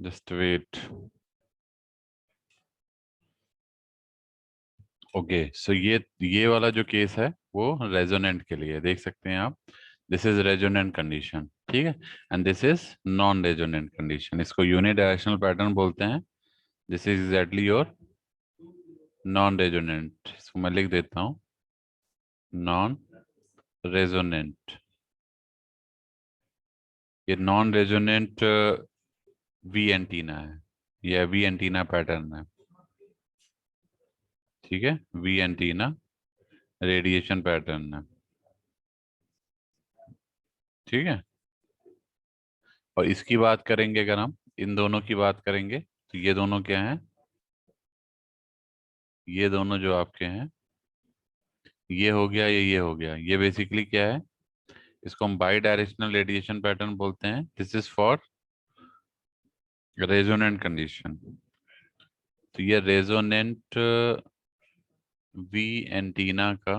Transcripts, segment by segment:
Just wait. Okay, सो ये वाला जो केस है वो रेजोनेंट के लिए देख सकते हैं आप। दिस इज रेजोनेंट कंडीशन, ठीक है। And this is non resonant condition, इसको यूनिडायरेक्शनल पैटर्न बोलते हैं। This is exactly your non resonant, इसको मैं लिख देता हूँ, नॉन रेजोनेंट। ये नॉन रेजोनेंट वी एंटीना है, यह वी एंटीना पैटर्न है, ठीक है। वी एंटीना रेडिएशन पैटर्न है, ठीक है। और इसकी बात करेंगे, अगर हम इन दोनों की बात करेंगे तो ये दोनों क्या हैं, ये दोनों जो आपके हैं, ये हो गया, ये हो गया, ये बेसिकली क्या है, इसको हम बाई डायरेक्शनल रेडिएशन पैटर्न बोलते हैं। This is for resonant condition. तो ये रेजोनेंट वी एंटीना का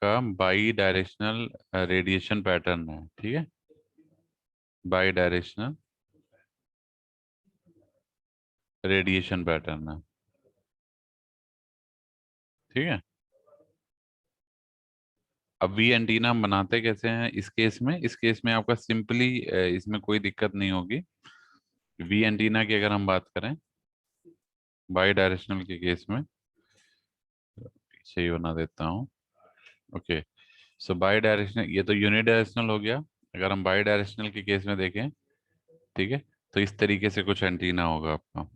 बाई डायरेक्शनल रेडिएशन पैटर्न है, ठीक है। बाई डायरेक्शनल रेडिएशन पैटर्न है, ठीक है। अब वी एंटीना हम बनाते कैसे हैं इस केस में, इस केस में आपका सिंपली इसमें कोई दिक्कत नहीं होगी। वी एंटीना की अगर हम बात करें बाई डायरेक्शनल के केस में, पीछे ही बना देता हूँ। ओके, सो बाई डायरेक्शनल, ये तो यूनिडायरेक्शनल हो गया। अगर हम बाई डायरेक्शनल के केस में देखें, ठीक है, तो इस तरीके से कुछ एंटीना होगा आपका,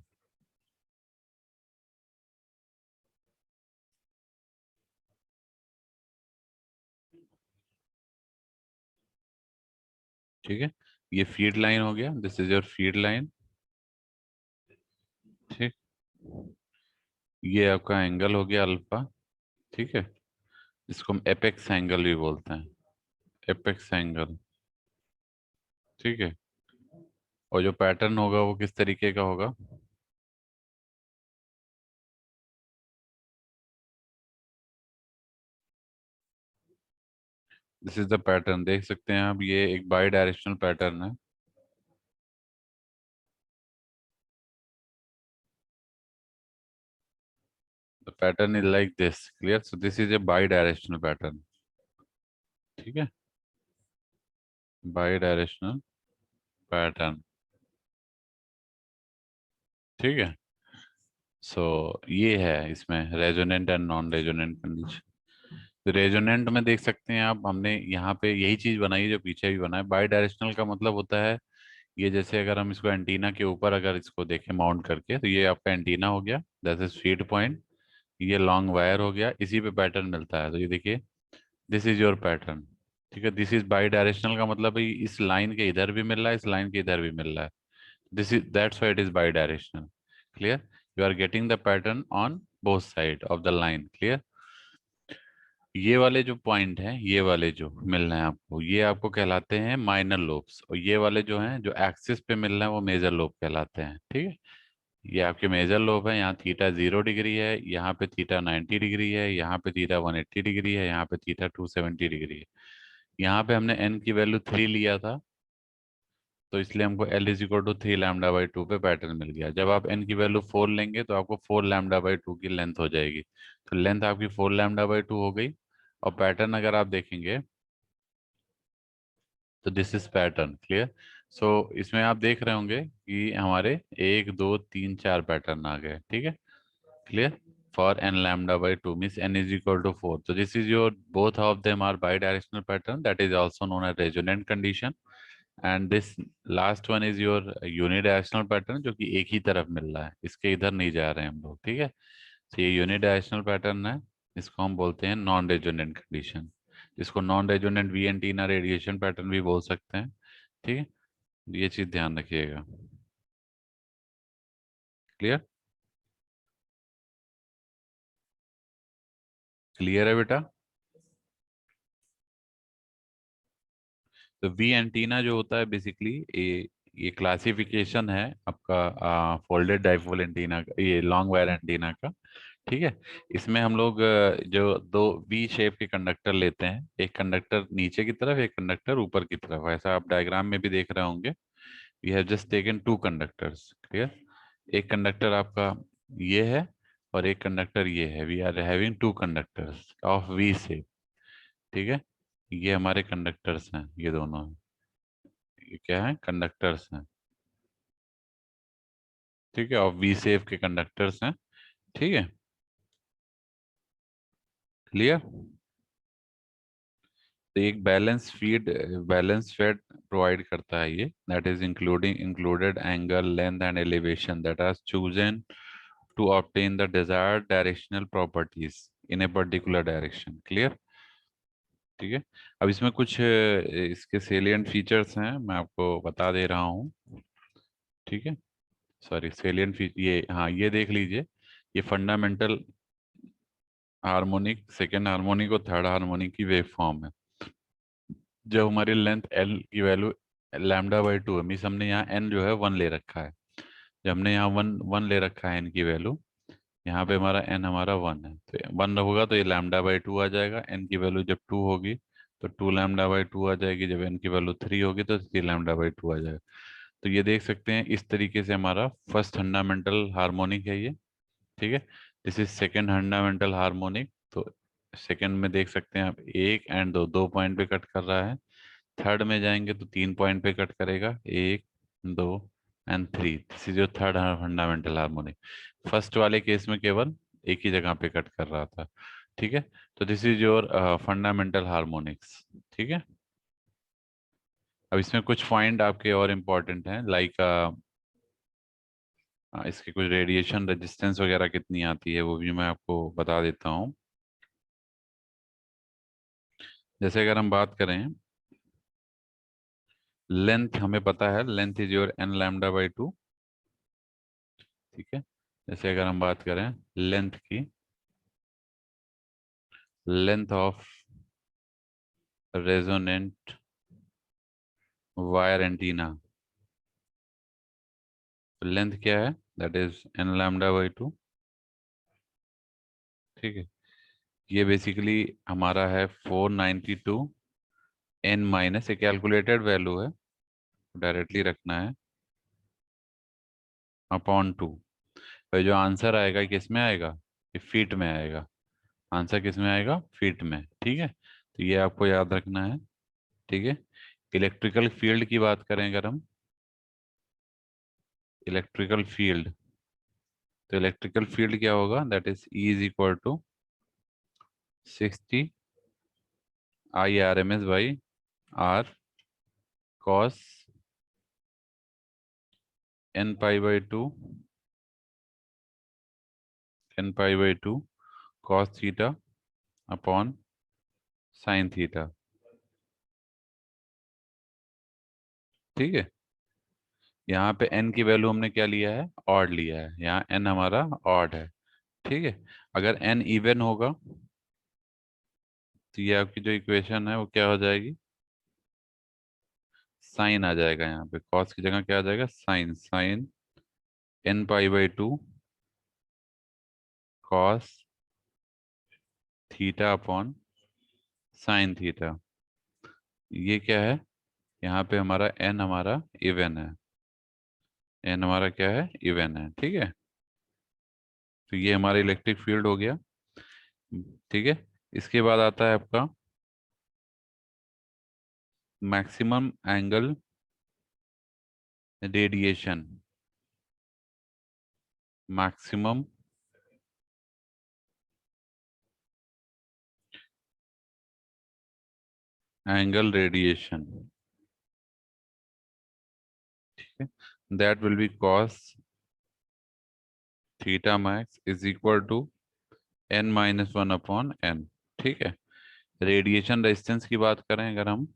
ठीक है। ये फीड लाइन हो गया, this is your feed line, ठीक। ये आपका एंगल हो गया अल्फा, ठीक है। इसको हम एपेक्स एंगल भी बोलते हैं, एपेक्स एंगल, ठीक है। और जो पैटर्न होगा वो किस तरीके का होगा, दिस इज द पैटर्न, देख सकते हैं आप, ये एक बाई डायरेक्शनल पैटर्न है। The pattern is like this, clear. So this is a by directional pattern, ठीक है, बाई डायरेक्शनल पैटर्न, ठीक है। सो ये है इसमें resonant and non resonant condition. तो रेजोनेंट में देख सकते हैं आप, हमने यहाँ पे यही चीज बनाई है जो पीछे भी बना है। बाई डायरेक्शनल का मतलब होता है, ये जैसे अगर हम इसको एंटीना के ऊपर अगर इसको देखें माउंट करके, तो ये आपका एंटीना हो गया, दैट इज फीड पॉइंट। ये लॉन्ग वायर हो गया, इसी पे पैटर्न मिलता है। तो ये देखिए, दिस इज योर पैटर्न, ठीक है। दिस इज बाई डायरेक्शनल का मतलब है इस लाइन के इधर भी मिल रहा है, इस लाइन के इधर भी मिल रहा है। This is that's why it is bidirectional, clear. You are getting the pattern on both side of the line, clear. ये वाले जो पॉइंट हैं, ये वाले जो मिल रहे हैं आपको, ये आपको कहलाते हैं माइनर लोब्स। और ये वाले जो हैं जो एक्सिस पे मिल रहे हैं वो मेजर लोब कहलाते हैं, ठीक है। ये आपके मेजर लोब है, यहाँ थीटा 0 डिग्री है, यहाँ पे थीटा 90 डिग्री है, यहाँ पे थीटा 180 डिग्री है, यहाँ पे थीटा 270 डिग्री है। यहाँ पे हमने एन की वैल्यू 3 लिया था, तो इसलिए हमको L is equal to 3 lambda by 2 पे पैटर्न मिल गया। जब आप एन की वैल्यू 4 लेंगे तो आपको 4 लैम्डा बाई 2 की लेंथ हो जाएगी। तो लेंथ आपकी 4 लैम्डा बाई 2 हो गई। और पैटर्न अगर आप देखेंगे तो दिस इज पैटर्न, क्लियर। सो इसमें आप देख रहे होंगे कि हमारे 1 2 3 4 पैटर्न आ गए, ठीक है, clear. For n lambda by 2 means n is equal to 4। तो this is your both of them are bidirectional pattern, that is also known as resonant condition. And this last one is your unidirectional pattern, जो कि एक ही तरफ मिल रहा है, इसके इधर नहीं जा रहे हैं हम लोग, ठीक है। तो ये यूनिडायरेक्शनल पैटर्न है, इसको हम बोलते हैं नॉन रेजोनेंट कंडीशन। इसको non resonant V antenna radiation pattern भी बोल सकते हैं, ठीक है। ये चीज ध्यान रखिएगा, क्लियर। क्लियर है बेटा। तो वी एंटीना जो होता है बेसिकली, ये क्लासिफिकेशन है आपका फोल्डेड डाइपोल एंटीना का, ये लॉन्ग वायर एंटीना का, ठीक है। इसमें हम लोग जो दो वी शेप के कंडक्टर लेते हैं, एक कंडक्टर नीचे की तरफ, एक कंडक्टर ऊपर की तरफ, ऐसा आप डायग्राम में भी देख रहे होंगे। We have just taken two conductors, clear. एक कंडक्टर आपका ये है और एक कंडक्टर ये है, we are having two conductors of V shape, ठीक है। ये हमारे कंडक्टर्स हैं, ये दोनों हैं, ये क्या है, कंडक्टर्स हैं, ठीक है, ऑफ वी शेप के कंडक्टर्स हैं, ठीक है, क्लियर। तो एक बैलेंस फेड प्रोवाइड करता है ये, that is included angle, length and elevation that are chosen to obtain the desired directional properties in a particular direction, clear, ठीक है। अब इसमें कुछ इसके सेलिएंट फीचर्स हैं, मैं आपको बता दे रहा हूँ, ठीक है। सॉरी, सेलिएंट ये, हाँ, ये देख लीजिए, ये फंडामेंटल हार्मोनिक, सेकेंड हार्मोनिक और थर्ड हार्मोनिक की वेव फॉर्म है। जब हमारी लेंथ एल की वैल्यू λ/2 है, मीन्स हमने यहाँ एन जो है 1 ले रखा है, जब हमने यहाँ वन वन ले रखा है एन की वैल्यू, यहाँ पे हमारा एन हमारा 1 है, तो 1 होगा तो ये λ/2 आ जाएगा, एन की वैल्यू जब 2 होगी तो 2 λ/2 आ जाएगी, जब एन की वैल्यू 3 होगी तो 3 λ/2 आ जाएगा। तो ये देख सकते हैं, इस तरीके से हमारा फर्स्ट फंडामेंटल हार्मोनिक है ये, ठीक है। This is second fundamental harmonic, तो सेकेंड में देख सकते हैं आप, एक एंड दो, 2 पॉइंट पे कट कर रहा है। थर्ड में जाएंगे तो 3 पॉइंट पे कट करेगा, 1 2 and 3, this is your third fundamental harmonic. First वाले केस में केवल एक ही जगह पे कट कर रहा था, ठीक है। तो this is your fundamental harmonics, ठीक है। अब इसमें कुछ पॉइंट आपके और इम्पोर्टेंट हैं, लाइक इसकी कुछ रेडिएशन रेजिस्टेंस वगैरह कितनी आती है वो भी मैं आपको बता देता हूँ। जैसे अगर हम बात करें, लेंथ हमें पता है, लेंथ इज योर एन λ/2, ठीक है। जैसे अगर हम बात करें लेंथ की, length of resonant wire antenna, length क्या है, दैट इज एन λ/2, ठीक है। ये बेसिकली हमारा है 492 एन माइनस, एक कैलकुलेटेड वैल्यू है, डायरेक्टली रखना है, अपॉन 2। तो जो आंसर आएगा किस में आएगा, ये फीट में आएगा, आंसर किस में आएगा, फीट में, ठीक है। तो ये आपको याद रखना है, ठीक है। इलेक्ट्रिकल फील्ड की बात करें अगर हम, इलेक्ट्रिकल फील्ड, तो इलेक्ट्रिकल फील्ड क्या होगा, that is E is equal to 60 IRMS by R cos n π/2 n π/2 cos theta upon sine theta, ठीक है। यहाँ पे n की वैल्यू हमने क्या लिया है, ऑड लिया है, यहाँ n हमारा ऑड है, ठीक है। अगर n इवन होगा तो ये आपकी जो इक्वेशन है वो क्या हो जाएगी, साइन आ जाएगा, यहाँ पे कॉस की जगह क्या आ जाएगा, sine, sine n π/2 cos theta upon sine theta. ये क्या है, यहाँ पे हमारा n हमारा इवन है, n हमारा क्या है, इवन है, ठीक है। तो ये हमारा इलेक्ट्रिक फील्ड हो गया, ठीक है। इसके बाद आता है आपका maximum angle radiation, maximum angle radiation, ठीक है, that will be cos theta max is equal to n-1 upon n, ठीक है। रेडिएशन रेजिस्टेंस की बात करें अगर हम,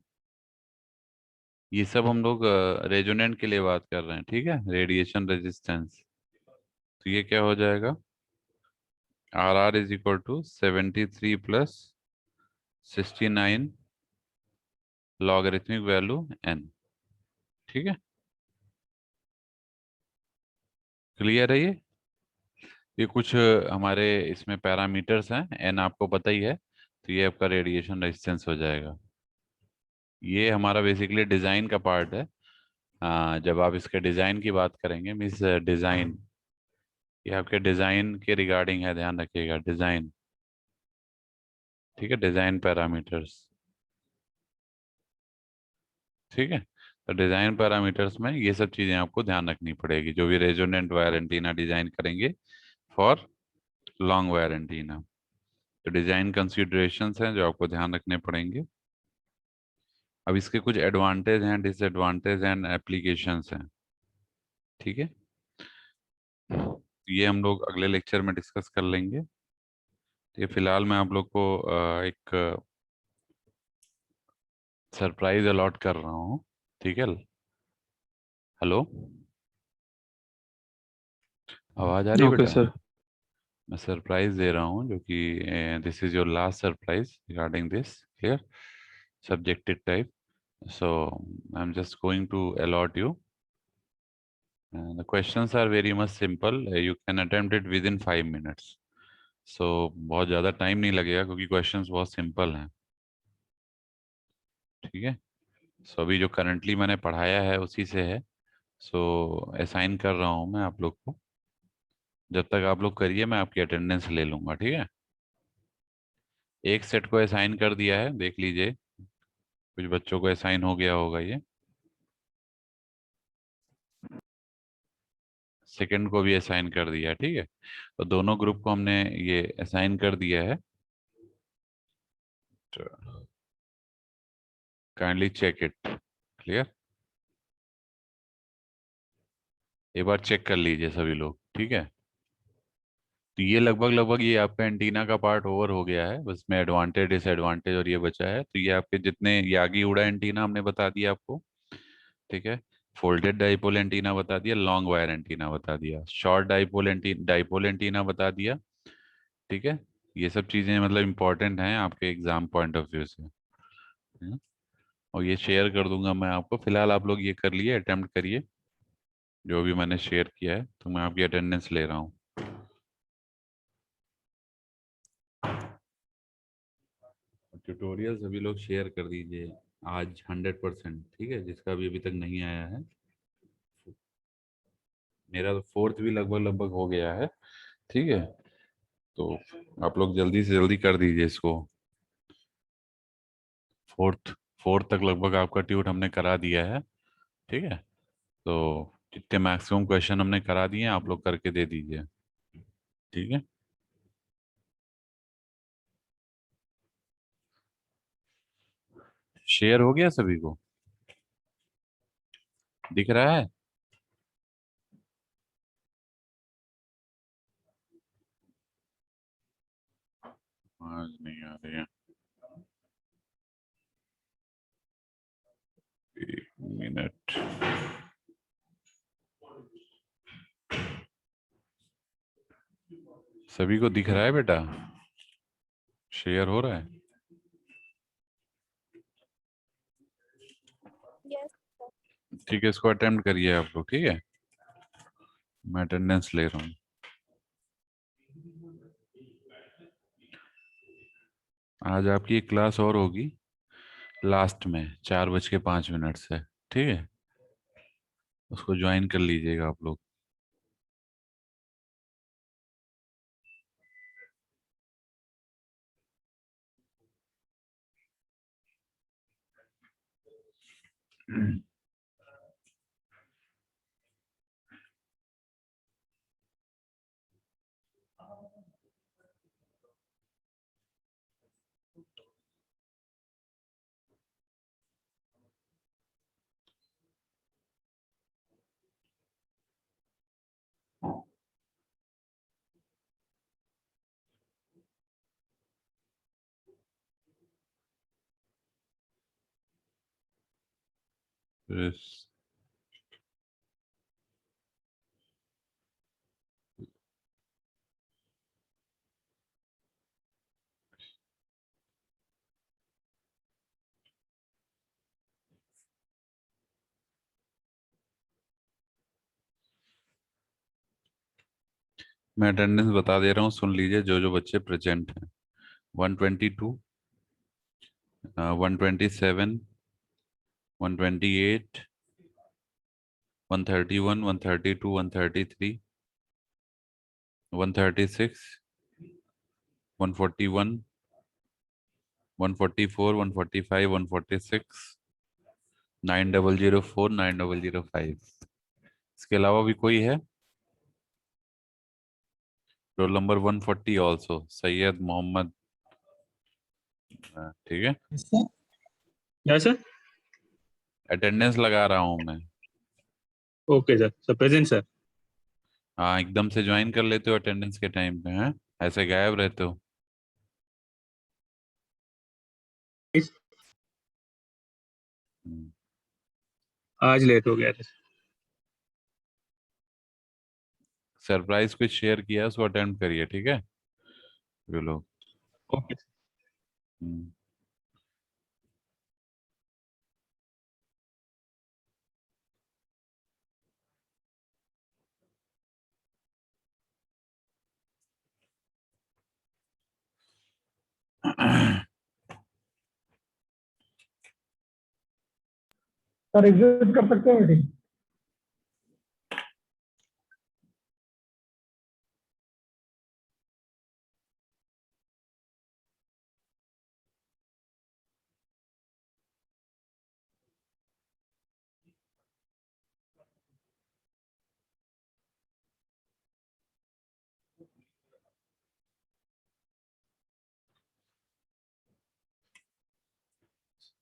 ये सब हम लोग रेजोनेंट के लिए बात कर रहे हैं, ठीक है, रेडिएशन रेजिस्टेंस। तो ये क्या हो जाएगा, R is equal to 73 plus 69 logarithmic value n, ठीक है, क्लियर है ये कुछ हमारे इसमें पैरामीटर्स हैं, n आपको पता ही है, तो ये आपका रेडिएशन रेजिस्टेंस हो जाएगा। ये हमारा बेसिकली डिज़ाइन का पार्ट है, हाँ, जब आप इसके डिज़ाइन की बात करेंगे, मीन्स डिज़ाइन, ये आपके डिज़ाइन के रिगार्डिंग है, ध्यान रखिएगा, डिज़ाइन। ठीक है, डिज़ाइन पैरामीटर्स। ठीक है, तो डिज़ाइन पैरामीटर्स में ये सब चीज़ें आपको ध्यान रखनी पड़ेगी, जो भी रेजोनेंट वायर एंटीना डिज़ाइन करेंगे फॉर लॉन्ग वायर एंटीना। तो डिज़ाइन कंसीडरेशंस हैं जो आपको ध्यान रखने पड़ेंगे। अब इसके कुछ एडवांटेज हैं, डिसएडवांटेज एंड एप्लीकेशंस हैं। ठीक है, ये हम लोग अगले लेक्चर में डिस्कस कर लेंगे। ये फिलहाल मैं आप लोग को एक सरप्राइज अलॉट कर रहा हूँ। ठीक है, हेलो, आवाज़ आ रही है ओके बेटा? सर। मैं सरप्राइज दे रहा हूँ, जो कि this is your last surprise regarding this, clear, subjective type. So I'm just going to allot you. The questions are very much simple. You can attempt it within 5 minutes. So बहुत ज़्यादा time नहीं लगेगा क्योंकि questions बहुत simple हैं। ठीक है, सो अभी जो करंटली मैंने पढ़ाया है उसी से है। सो असाइन कर रहा हूँ मैं आप लोग को। जब तक आप लोग करिए मैं आपकी अटेंडेंस ले लूँगा। ठीक है, एक सेट को असाइन कर दिया है, देख लीजिए, कुछ बच्चों को असाइन हो गया होगा ये। सेकंड को भी असाइन कर दिया है। ठीक है, तो दोनों ग्रुप को हमने ये असाइन कर दिया है। Kindly check it, clear. एक बार चेक कर लीजिए सभी लोग। ठीक है, तो ये लगभग लगभग ये आपका एंटीना का पार्ट ओवर हो गया है, बस में एडवांटेज डिसएडवांटेज और ये बचा है। तो ये आपके जितने यागी उड़ा एंटीना हमने बता दिया आपको। ठीक है, फोल्डेड डाइपोल एंटीना बता दिया, लॉन्ग वायर एंटीना बता दिया, शॉर्ट डाइपोल एंटीना बता दिया। ठीक है, ये सब चीज़ें मतलब इम्पोर्टेंट हैं आपके एग्जाम पॉइंट ऑफ व्यू से। हम्म, और ये शेयर कर दूंगा मैं आपको। फिलहाल आप लोग ये कर लिए, अटेम्प्ट करिए जो भी मैंने शेयर किया है, तो मैं आपकी अटेंडेंस ले रहा हूँ। ट्यूटोरियल सभी लोग शेयर कर दीजिए आज 100%। ठीक है, जिसका भी अभी तक नहीं आया है। मेरा तो फोर्थ भी लगभग लगभग हो गया है। ठीक है, तो आप लोग जल्दी से जल्दी कर दीजिए इसको। फोर्थ फोर्थ तक लगभग आपका ट्यूट हमने करा दिया है। ठीक है, तो जितने मैक्सिमम क्वेश्चन हमने करा दिए हैं आप लोग करके दे दीजिए। ठीक है, शेयर हो गया सभी को, दिख रहा है? आज नहीं आ रही है, 1 मिनट। सभी को दिख रहा है बेटा? शेयर हो रहा है? ठीक है, इसको अटेम्प्ट करिए आप लोग। ठीक है, मैं अटेंडेंस ले रहा हूँ। आज आपकी एक क्लास और होगी लास्ट में 4:05 से। ठीक है, उसको ज्वाइन कर लीजिएगा आप लोग। Yes. मैं अटेंडेंस बता दे रहा हूँ, सुन लीजिए जो जो बच्चे प्रेजेंट हैं। 122, 127, 128, 131, 132, 133, 136, 141, 144, 145, 146, 9004, 9005। इसके अलावा भी कोई है? Roll number 140 also Syed Mohammad. ठीक है, यस सर। अटेंडेंस लगा रहा हूँ मैं। Okay sir, sir present sir. हाँ, एकदम से ज्वाइन कर लेते हो अटेंडेंस के टाइम पे, हैं ऐसे गायब रहते हो। हम्म, आज लेट हो गया था। सरप्राइज कुछ शेयर किया उसको अटेम्प्ट करिए, ठीक है ये लोग। ओके। हम्म, सर एग्जिट कर सकते हैं मीटिंग।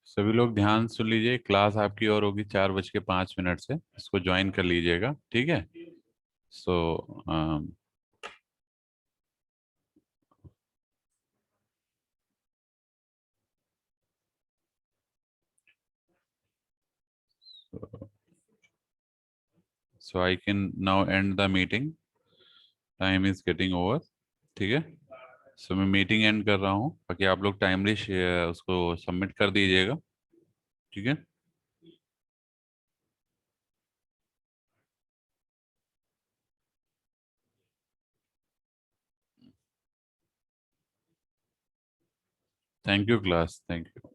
सभी लोग ध्यान सुन लीजिए, क्लास आपकी और होगी 4:05 से, इसको ज्वाइन कर लीजिएगा, ठीक है। So so I can now end the meeting, time is getting over, ठीक है। सो मैं मीटिंग एंड कर रहा हूँ, बाकी आप लोग टाइमली उसको सबमिट कर दीजिएगा, ठीक है। Thank you class, thank you.